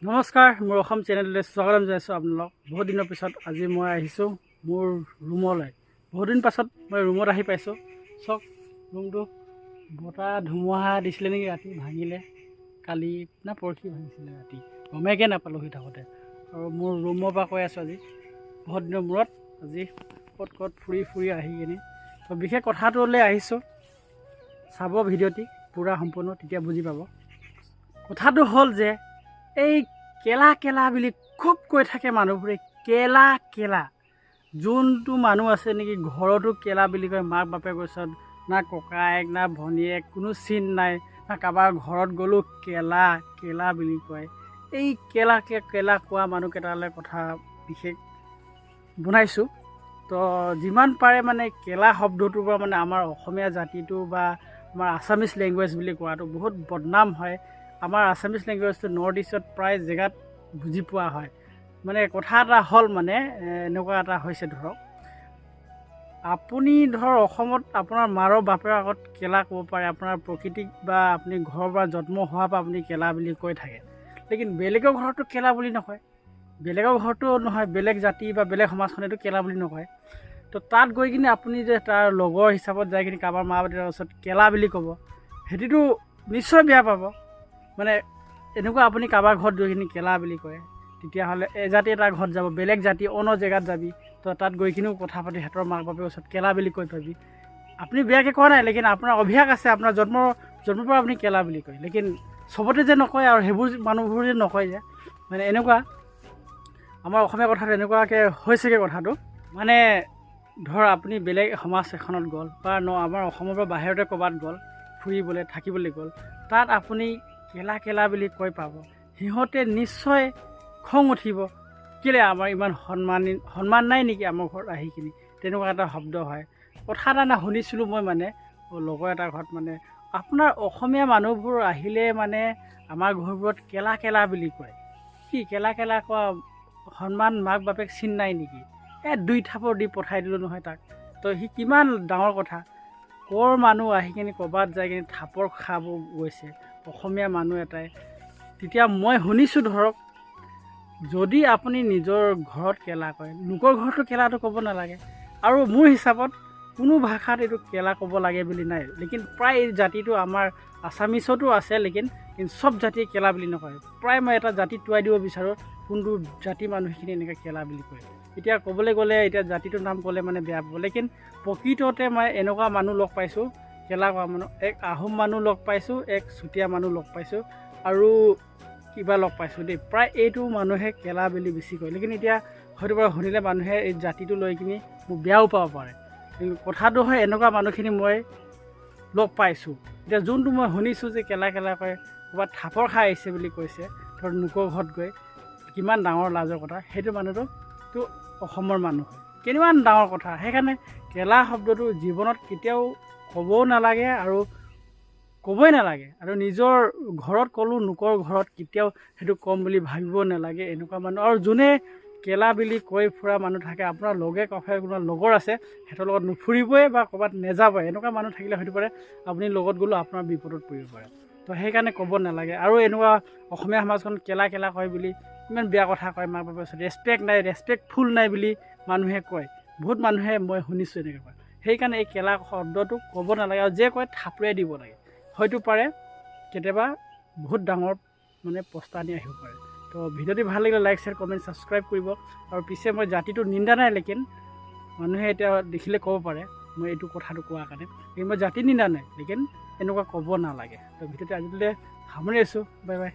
নমস্কাৰ, মোৰ অসম চেনেললৈ স্বাগতম জনাইছোঁ আপোনালোক। বহুত দিনৰ পিছত আজি মই আহিছোঁ মোৰ ৰুমলৈ। বহুত দিন পাছত মই ৰুমত আহি পাইছোঁ। চাওক, ৰুমটো বতাহ ধুমুহা দিছিলে নেকি, ৰাতি ভাঙিলে। কালি না পৰহি ভাঙিছিলে ৰাতি, গমেইকে নাপালোঁ শুই থাকোঁতে। আৰু মোৰ ৰুমৰ পৰা কৈ আছোঁ আজি বহুত দিনৰ মূৰত আজি ক'ত ফুৰি আহি কিনে তো বিশেষ কথাটোলৈ আহিছোঁ। চাব ভিডিঅ'টি পূৰা সম্পূৰ্ণ, তেতিয়া বুজি পাব। কথাটো হ'ল যে এই কেলা বুলি খুব কৈ থাকে মানুহবোৰে, কেলা যোনটো মানুহ আছে নেকি ঘৰতো কেলা বুলি কয়। মাক বাপেকৰ ওচৰত না ককায়েক না ভনীয়েক কোনো চিন নাই, না কাৰোবাৰ ঘৰত গ'লেও কেলা বুলি কয়। এই কেলা কোৱা মানুহকেইটালৈ কথা বিশেষ বনাইছোঁ। তো যিমান পাৰে মানে কেলা শব্দটোৰ পৰা মানে আমাৰ অসমীয়া জাতিটো বা আমাৰ আছামিজ লেংগুৱেজ বুলি কোৱাটো বহুত বদনাম হয়। আমাৰ আছামিজ লেংগুৱেজটো নৰ্থ ইষ্টত প্ৰায় জেগাত বুজি পোৱা হয়। মানে কথা এটা হ'ল মানে এনেকুৱা এটা হৈছে, ধৰক আপুনি অসমত আপোনাৰ মাৰ বাপেৰ আগত কেলা ক'ব পাৰে, আপোনাৰ প্ৰকৃতিক বা আপুনি ঘৰৰ পৰা জন্ম হোৱাৰ পৰা আপুনি কেলা বুলি কৈ থাকে। লেকিন বেলেগৰ ঘৰতো কেলা বুলি নকয়, বেলেগৰ ঘৰতো নহয়, বেলেগ জাতি বা বেলেগ সমাজখনেতো কেলা বুলি নকয়। তো তাত গৈ কিনে আপুনি যে তাৰ লগৰ হিচাপত যাই কিনে কাৰোবাৰ মা দেউতাৰ ওচৰত কেলা বুলি ক'ব, সেইটোতো নিশ্চয় বেয়া পাব। মানে এনেকুৱা আপুনি কাৰোবাৰ ঘৰত গৈ কিনে কেলা বুলি কয়, তেতিয়াহ'লে এজাতি এটা ঘৰত যাব, বেলেগ জাতি অন্য জেগাত যাবি, তো তাত গৈ কিনেও কথা পাতি সিহঁতৰ মাক বাপেকৰ ওচৰত কেলা বুলি কৈ পাবি। আপুনি বেয়াকৈ কোৱা নাই, লেকিন আপোনাৰ অভ্যাস আছে, আপোনাৰ জন্মৰ পৰা আপুনি কেলা বুলি কয়। লেকিন চবতে যে নকয় আৰু সেইবোৰ মানুহবোৰ যে নকয় যে, মানে এনেকুৱা আমাৰ অসমীয়া কথাটো এনেকুৱাকৈ হৈছেগৈ কথাটো। মানে ধৰ আপুনি বেলেগ সমাজ এখনত গ'ল বা আমাৰ অসমৰ পৰা বাহিৰতে ক'ৰবাত গ'ল ফুৰিবলৈ থাকিবলৈ গ'ল, তাত আপুনি কেলা বুলি কৈ পাব, সিহঁতে নিশ্চয় খং উঠিব। কেলৈ আমাৰ ইমান সন্মান নাই নেকি আমাৰ ঘৰত আহি কিনি, তেনেকুৱা এটা শব্দ হয়। কথা এটা শুনিছিলোঁ মই, মানে লগৰ এটা ঘৰত মানে আপোনাৰ অসমীয়া মানুহবোৰ আহিলে মানে আমাৰ ঘৰবোৰত কেলা বুলি কয়। কি কেলা কোৱা সন্মান মাক বাপেক চিন নাই নেকি? দুই থাপৰ দি পঠাই দিলোঁ নহয় তাক। তো সি কিমান ডাঙৰ কথা, ক'ৰ মানুহ আহি কিনি ক'ৰবাত যাই কিনি থাপৰ খাব গৈছে অসমীয়া মানুহ এটাই। তেতিয়া মই শুনিছোঁ, ধৰক যদি আপুনি নিজৰ ঘৰত কেলা কয়, লোকৰ ঘৰতো কেলাটো ক'ব নালাগে। আৰু মোৰ হিচাপত কোনো ভাষাত এইটো কেলা ক'ব লাগে বুলি নাই। লেকিন প্ৰায় এই জাতিটো আমাৰ আছামিছতো আছে, লেকিন চব জাতিয়ে কেলা বুলি নকয়। প্ৰায় মই এটা জাতি টুৱাই দিব বিচাৰোঁ, কোনটো জাতি মানুহখিনি এনেকৈ কেলা বুলি কয়। এতিয়া ক'বলৈ গ'লে এতিয়া জাতিটোৰ নাম ক'লে মানে বেয়া পাব, লেকিন প্ৰকৃততে মই এনেকুৱা মানুহ লগ পাইছোঁ কেলা কোৱা মানুহ। এক আহোম মানুহ লগ পাইছোঁ, এক চুতীয়া মানুহ লগ পাইছোঁ, আৰু কিবা লগ পাইছোঁ দেই। প্ৰায় এইটো মানুহে কেলা বুলি বেছি কয়। লেকিন এতিয়া হয়তো বাৰু শুনিলে মানুহে এই জাতিটো লৈ কিনি মোক বেয়াও পাব পাৰে, কিন্তু কথাটো হয় এনেকুৱা মানুহখিনি মই লগ পাইছোঁ। এতিয়া যোনটো মই শুনিছোঁ যে কেলা কয়, ক'ৰবাত থাপৰ খাই আহিছে বুলি কৈছে, ধৰ লোকৰ ঘৰত গৈ, কিমান ডাঙৰ লাজৰ কথা। সেইটো মানুহটো অসমৰ মানুহ হয়, কিমান ডাঙৰ কথা। সেইকাৰণে কেলা শব্দটো জীৱনত কেতিয়াও ক'বও নালাগে আৰু ক'বই নালাগে। আৰু নিজৰ ঘৰত ক'লোঁ, লোকৰ ঘৰত কেতিয়াও সেইটো ক'ম বুলি ভাবিব নালাগে। এনেকুৱা মানুহ আৰু যোনে কেলা বুলি কৈ ফুৰা মানুহ থাকে, আপোনাৰ লগে কাষে কোনোবা লগৰ আছে, সিহঁতৰ লগত নুফুৰিবই বা ক'ৰবাত নেযাবই। এনেকুৱা মানুহ থাকিলে হয়তো পাৰে আপুনি লগত গ'লেও আপোনাৰ বিপদত পৰিব পাৰে। তো সেইকাৰণে ক'ব নালাগে। আৰু এনেকুৱা অসমীয়া সমাজখন কেলা কয় বুলি ইমান বেয়া কথা কয়, মাক বাপেকৰ ওচৰত ৰেচপেক্টফুল নাই বুলি মানুহে কয়। বহুত মানুহে মই শুনিছোঁ এনেকৈ কয়। সেইকাৰণে এই কেলা শব্দটো ক'ব নালাগে, আৰু যে কয় থাপৰিয়াই দিব লাগে। হয়তো পাৰে কেতিয়াবা বহুত ডাঙৰ মানে পস্তানি আহিব পাৰে। তো ভিডিঅ'টি ভাল লাগিলে লাইক শ্বেয়াৰ কমেণ্ট ছাবস্ক্ৰাইব কৰিব। আৰু পিছে মই জাতিটো নিন্দা নাই, লেকিন মানুহে এতিয়া দেখিলে ক'ব পাৰে মই এইটো কথাটো কোৱাৰ কাৰণে, কিন্তু মই জাতি নিন্দা নাই, লেকিন এনেকুৱা ক'ব নালাগে। তো ভিডিঅ'টি আজিলৈ সামৰি আছোঁ। Bye bye.